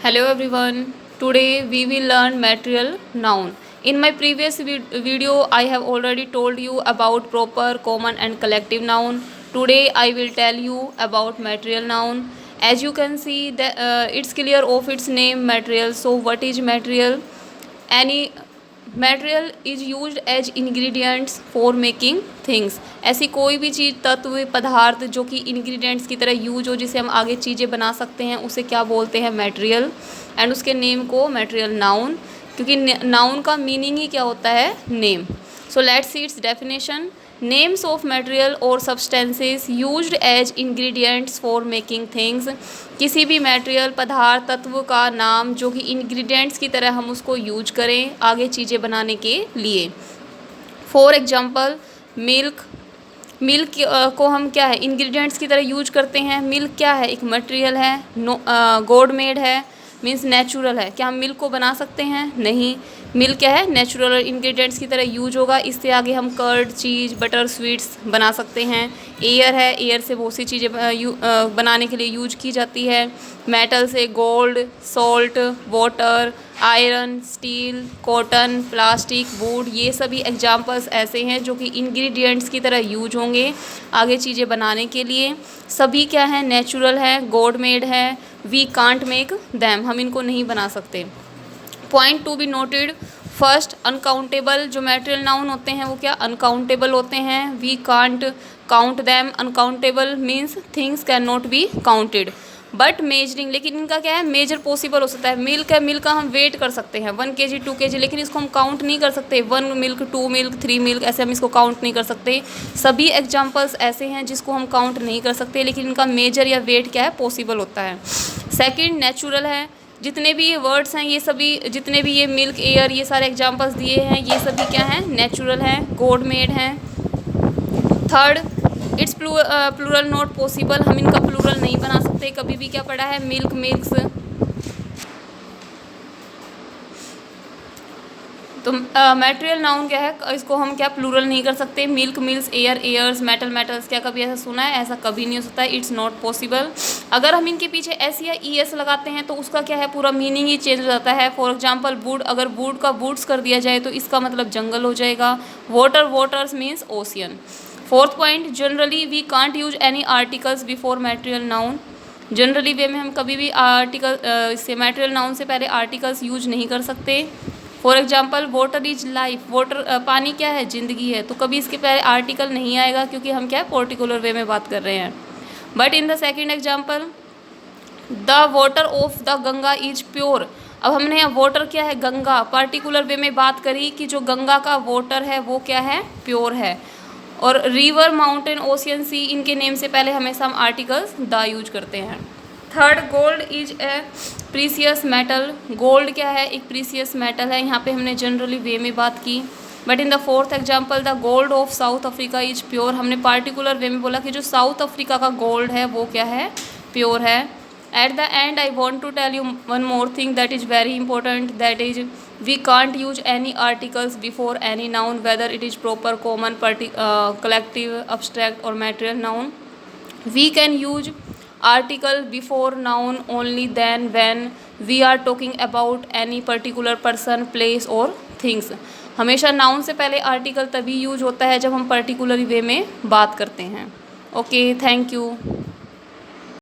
Hello everyone. Today we will learn material noun. In my previous video I have already told you about proper, common and collective noun. Today I will tell you about material noun. As you can see that it's clear of its name material. So what is material? Any material is used as ingredients for making things. ऐसी कोई भी चीज़, तत्व, पदार्थ जो कि ingredients की तरह use हो, जिसे हम आगे चीज़ें बना सकते हैं, उसे क्या बोलते हैं? मटेरियल। एंड उसके नेम को मटेरियल नाउन, क्योंकि नाउन का मीनिंग ही क्या होता है? Name. So let's see its definition. Names of material और substances used as ingredients for making things. किसी भी मटेरियल, पदार्थ, तत्व का नाम जो कि इंग्रेडिएंट्स की तरह हम उसको यूज करें आगे चीज़ें बनाने के लिए। For example milk. मिल्क को हम क्या है? इंग्रेडिएंट्स की तरह यूज करते हैं। मिल्क क्या है? एक मटेरियल है, गॉड मेड है, मीन्स नेचुरल है। क्या हम मिल्क को बना सकते हैं? नहीं। मिल्क क्या है? नेचुरल इंग्रेडिएंट्स की तरह यूज होगा। इससे आगे हम कर्ड, चीज़, बटर, स्वीट्स बना सकते हैं। एयर है, एयर से बहुत सी चीज़ें बनाने के लिए यूज की जाती है। मेटल से gold, salt, water, iron, steel, cotton, plastic, would, ये सभी एग्जांपल्स ऐसे हैं जो कि इंग्रेडिएंट्स की तरह यूज होंगे आगे चीज़ें बनाने के लिए। सभी क्या है? नेचुरल है, गॉड मेड है। वी कांट मेक दैम, हम इनको नहीं बना सकते। Point to be noted. First, uncountable. जो मटेरियल नाउन होते हैं वो क्या? अनकाउंटेबल होते हैं। We can't count them. Uncountable means things can not be counted. But measuring, लेकिन इनका क्या है? मेजर पॉसिबल हो सकता है। मिल्क है, मिल्क का हम वेट कर सकते हैं 1 kg 2 kg, लेकिन इसको हम काउंट नहीं कर सकते। 1 मिल्क, 2 मिल्क, 3 मिल्क, ऐसे हम इसको काउंट नहीं कर सकते। सभी एग्जाम्पल्स ऐसे हैं जिसको हम काउंट नहीं कर सकते, लेकिन इनका मेजर या वेट क्या है? पॉसिबल होता है। सेकेंड, नेचुरल है। जितने भी ये वर्ड्स हैं, ये सभी, जितने भी ये मिल्क, एयर, ये सारे एग्जाम्पल्स दिए हैं, ये सभी क्या हैं? नेचुरल हैं, गॉड मेड हैं। Third, it's plural not possible. हम इनका प्लूरल नहीं बना सकते कभी भी। क्या पढ़ा है? Milk, milks. तो मटेरियल नाउन क्या है? इसको हम क्या प्लूरल नहीं कर सकते। Milk, mills, air, airs, metal, metals. क्या कभी ऐसा सुना है? ऐसा कभी नहीं हो सकता है। It's not possible. अगर हम इनके पीछे एस या ई एस लगाते हैं तो उसका क्या है? पूरा मीनिंग ही चेंज हो जाता है। फॉर एग्जाम्पल वुड, अगर वुड का वुड्स कर दिया जाए तो इसका मतलब जंगल हो जाएगा। Water, waters means ocean. Fourth point, generally we can't use any articles before material noun. Generally way में हम कभी भी आर्टिकल इससे मटेरियल नाउन से पहले आर्टिकल्स यूज नहीं कर सकते। For example water is life. Water, पानी क्या है? जिंदगी है। तो कभी इसके पहले आर्टिकल नहीं आएगा, क्योंकि हम क्या है? पर्टिकुलर वे में बात कर रहे हैं। But in the second example, the water of the Ganga is pure. अब हमने यहाँ वाटर क्या है? गंगा, पर्टिकुलर वे में बात करी कि जो गंगा का वाटर है वो क्या है? प्योर है। और रिवर, माउंटेन, ओशियन, सी, इनके नेम से पहले हमेशा हम आर्टिकल्स द यूज करते हैं। Third, gold is a precious metal. Gold क्या है? एक प्रीसियस मेटल है। यहाँ पे हमने जनरली वे में बात की। But in the fourth example, the gold of south Africa is pure. हमने पार्टिकुलर वे में बोला कि जो साउथ अफ्रीका का गोल्ड है वो क्या है? प्योर है। At the end I want to tell you one more thing that is very important, that is we can't use any articles before any noun, whether it is proper, common, collective, abstract or material noun. We can use article before noun only then when we are talking about any particular person, place or things. हमेशा noun से पहले article तभी use होता है जब हम particular way में बात करते हैं। Okay, thank you.